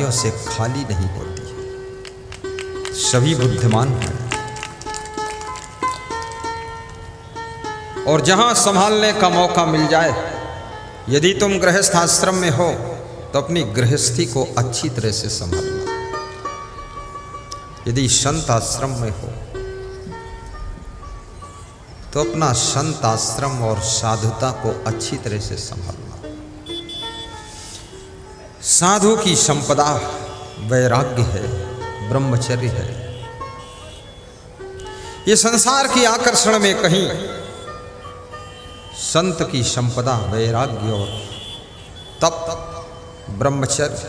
बुराइयों से खाली नहीं होती। सभी बुद्धिमान हैं और जहां संभालने का मौका मिल जाए, यदि तुम गृहस्थ आश्रम में हो तो अपनी गृहस्थी को अच्छी तरह से संभालना। यदि संत आश्रम में हो तो अपना संत आश्रम और साधुता को अच्छी तरह से संभालना। साधु की संपदा वैराग्य है, ब्रह्मचर्य है। ये संसार की आकर्षण में कहीं संत की संपदा वैराग्य और तप ब्रह्मचर्य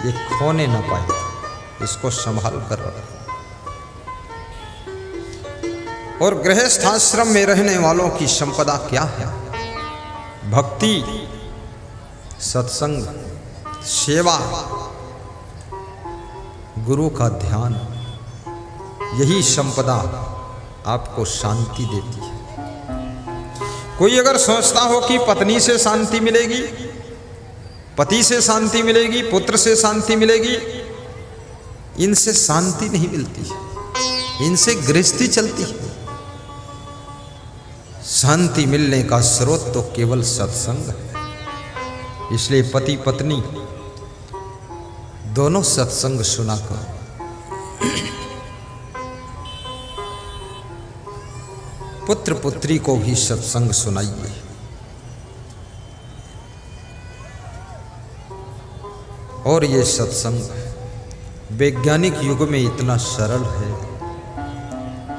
ये खोने न पाए, इसको संभाल कर रखो। और गृहस्थ आश्रम में रहने वालों की संपदा क्या है? भक्ति, सत्संग, सेवा, गुरु का ध्यान, यही संपदा आपको शांति देती है। कोई अगर सोचता हो कि पत्नी से शांति मिलेगी, पति से शांति मिलेगी, पुत्र से शांति मिलेगी, इनसे शांति नहीं मिलती है, इनसे गृहस्थी चलती है। शांति मिलने का स्रोत तो केवल सत्संग है। इसलिए पति पत्नी दोनों सत्संग सुना करो। पुत्र पुत्री को भी सत्संग सुनाइए। और ये सत्संग वैज्ञानिक युग में इतना सरल है।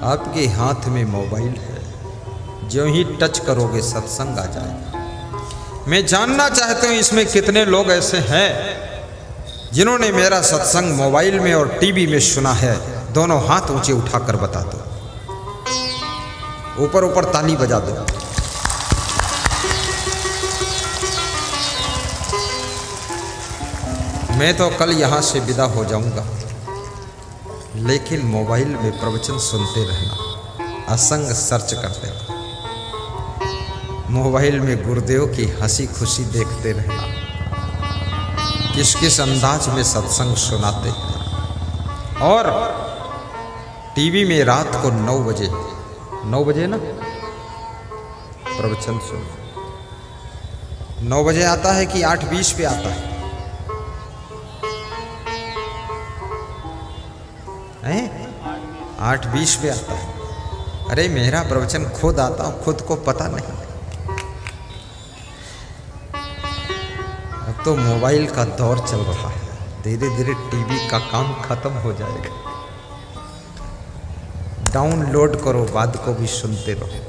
आपके हाथ में मोबाइल है, जो ही टच करोगे सत्संग आ जाएगा। मैं जानना चाहता हूं इसमें कितने लोग ऐसे हैं जिन्होंने मेरा सत्संग मोबाइल में और टीवी में सुना है। दोनों हाथ ऊंचे उठाकर बता दो, ऊपर ऊपर ताली बजा दो। मैं तो कल यहां से विदा हो जाऊंगा, लेकिन मोबाइल में प्रवचन सुनते रहना, असंग सर्च करते रहना, मोबाइल में गुरुदेव की हंसी खुशी देखते रहना, किस किस अंदाज में सत्संग सुनाते हैं। और टीवी में रात को 9 बजे ना प्रवचन सुनो। 9 बजे आता है कि 8:20 पे आता है? 8:20 पे आता है। अरे मेरा प्रवचन खुद आता हूं, खुद को पता नहीं। अब तो मोबाइल का दौर चल रहा है, धीरे धीरे टीवी का काम खत्म हो जाएगा। डाउनलोड करो, बाद को भी सुनते रहो।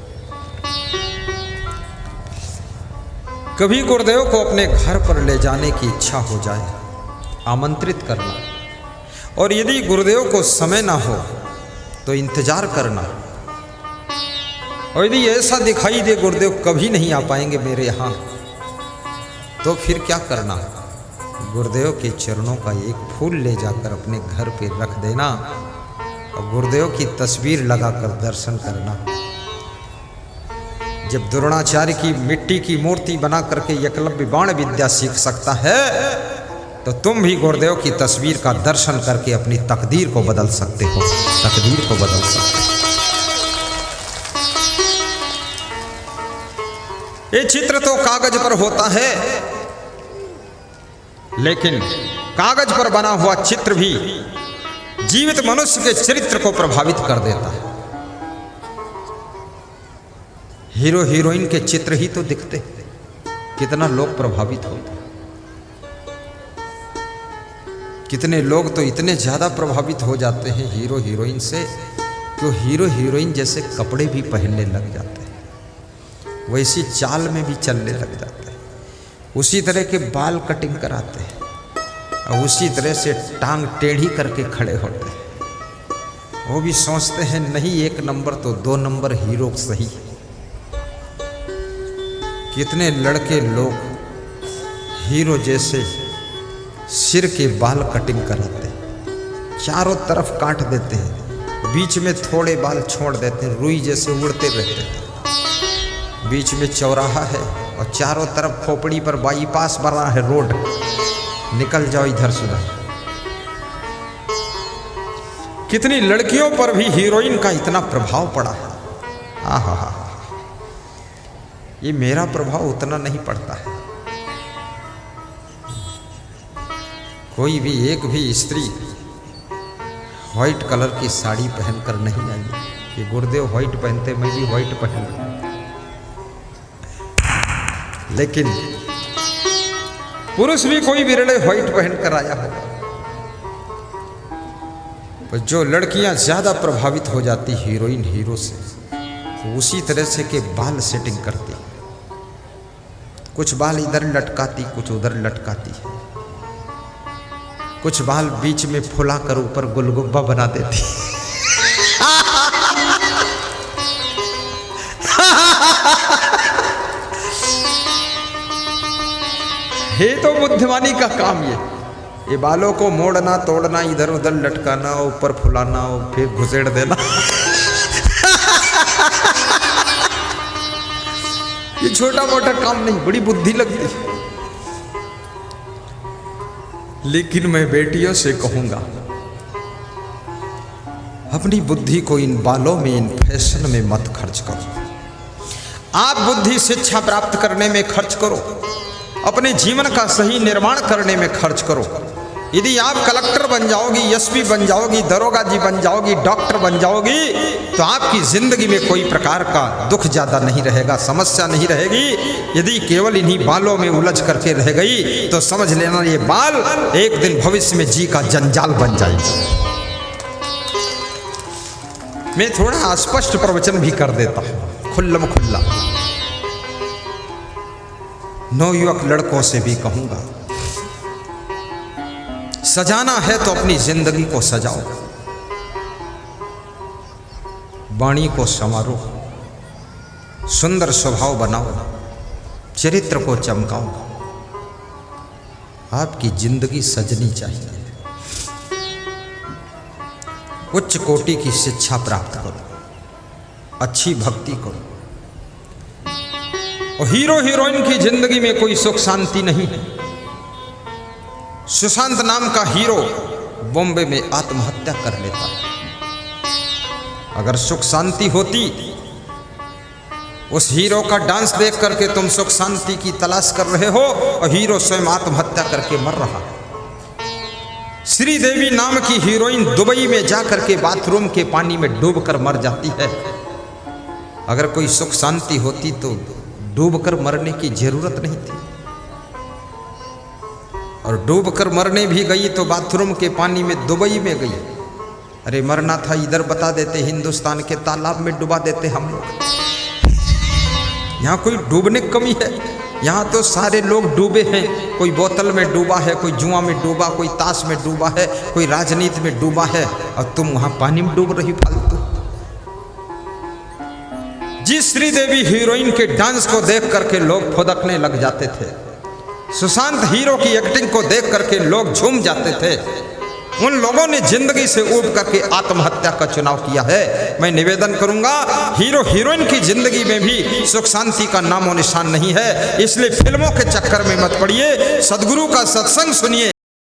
कभी गुरुदेव को अपने घर पर ले जाने की इच्छा हो जाए, आमंत्रित करना। और यदि गुरुदेव को समय ना हो तो इंतजार करना। और यदि ऐसा दिखाई दे गुरुदेव कभी नहीं आ पाएंगे मेरे यहाँ, तो फिर क्या करना? गुरुदेव के चरणों का एक फूल ले जाकर अपने घर पे रख देना और गुरुदेव की तस्वीर लगाकर दर्शन करना। जब द्रोणाचार्य की मिट्टी की मूर्ति बना करके एकलव्य बाण विद्या सीख सकता है, तो तुम भी गुरुदेव की तस्वीर का दर्शन करके अपनी तकदीर को बदल सकते हो, तकदीर को बदल सकते हो। ये चित्र तो कागज पर होता है, लेकिन कागज पर बना हुआ चित्र भी जीवित मनुष्य के चरित्र को प्रभावित कर देता है। हीरो हीरोइन के चित्र ही तो दिखते, कितना लोग प्रभावित होते। कितने लोग तो इतने ज्यादा प्रभावित हो जाते हैं हीरो हीरोइन से कि हीरो हीरोइन जैसे कपड़े भी पहनने लग जाते हैं, वैसी चाल में भी चलने लग जाते हैं, उसी तरह के बाल कटिंग कराते हैं और उसी तरह से टांग टेढ़ी करके खड़े होते हैं। वो भी सोचते हैं नहीं 1 नंबर तो 2 नंबर हीरो सही। कितने लड़के लोग हीरो जैसे सिर के बाल कटिंग कराते हैं, चारों तरफ काट देते हैं, बीच में थोड़े बाल छोड़ देते हैं, रुई जैसे उड़ते रहते हैं। बीच में चौराहा है और चारों तरफ खोपड़ी पर बाईपास बना है रोड, निकल जाओ इधर सुधर। कितनी लड़कियों पर भी हीरोइन का इतना प्रभाव पड़ा है। आहा, ये मेरा प्रभाव उतना नहीं पड़ता है। कोई भी एक भी स्त्री व्हाइट कलर की साड़ी पहनकर नहीं आई। ये गुरुदेव व्हाइट पहनते, मैं भी व्हाइट पहन लूं। लेकिन पुरुष भी कोई विरले व्हाइट पहनकर आया होगा। पर जो लड़कियां ज्यादा प्रभावित हो जाती हीरोइन हीरो से, तो उसी तरह से के बाल सेटिंग करती। कुछ बाल इधर लटकाती, कुछ उधर लटकाती है। कुछ बाल बीच में फुलाकर ऊपर गुलगुब्बा बना देती। है तो बुद्धिमानी का काम ये बालों को मोड़ना तोड़ना, इधर उधर लटकाना, ऊपर फुलाना और फिर घुसेड़ देना। ये छोटा मोटा काम नहीं, बड़ी बुद्धि लगती है। लेकिन मैं बेटियों से कहूंगा, अपनी बुद्धि को इन बालों में, इन फैशन में मत खर्च करो। आप बुद्धि शिक्षा प्राप्त करने में खर्च करो, अपने जीवन का सही निर्माण करने में खर्च करो। यदि आप कलेक्टर बन जाओगी, एसपी बन जाओगी, दरोगा जी बन जाओगी, डॉक्टर बन जाओगी, तो आपकी जिंदगी में कोई प्रकार का दुख ज्यादा नहीं रहेगा, समस्या नहीं रहेगी। यदि केवल इन्हीं बालों में उलझ करके रह गई तो समझ लेना ये बाल एक दिन भविष्य में जी का जंजाल बन जाएगी। मैं थोड़ा अस्पष्ट प्रवचन भी कर देता हूं, खुल्लम खुल्ला। नवयुवक लड़कों से भी कहूंगा, सजाना है तो अपनी जिंदगी को सजाओ, वाणी को संवारो, सुंदर स्वभाव बनाओ, चरित्र को चमकाओ। आपकी जिंदगी सजनी चाहिए। उच्च कोटि की शिक्षा प्राप्त करो, अच्छी भक्ति करो। और हीरो हीरोइन की जिंदगी में कोई सुख शांति नहीं है। सुशांत नाम का हीरो बॉम्बे में आत्महत्या कर लेता। अगर सुख शांति होती, उस हीरो का डांस देख करके तुम सुख शांति की तलाश कर रहे हो और हीरो स्वयं आत्महत्या करके मर रहा है। श्रीदेवी नाम की हीरोइन दुबई में जाकर के बाथरूम के पानी में डूबकर मर जाती है। अगर कोई सुख शांति होती तो डूबकर मरने की जरूरत नहीं थी। और डूबकर मरने भी गई तो बाथरूम के पानी में दुबई में गई। अरे मरना था इधर बता देते, हिंदुस्तान के तालाब में डुबा देते हम लोग। यहाँ कोई डूबने की कमी है? यहाँ तो सारे लोग डूबे हैं। कोई बोतल में डूबा है, कोई जुआ में डूबा, कोई ताश में डूबा है, कोई राजनीति में डूबा है, और तुम वहां पानी में डूब रही फालतू। जिस श्रीदेवी हीरोइन के डांस को देख करके लोग फुदकने लग जाते थे, सुशांत हीरो की एक्टिंग को देख करके लोग झूम जाते थे, उन लोगों ने जिंदगी से ऊब करके आत्महत्या का चुनाव किया है। मैं निवेदन करूंगा, हीरो हीरोइन की जिंदगी में भी सुख शांति का नामो निशान नहीं है। इसलिए फिल्मों के चक्कर में मत पड़िए, सदगुरु का सत्संग सुनिए।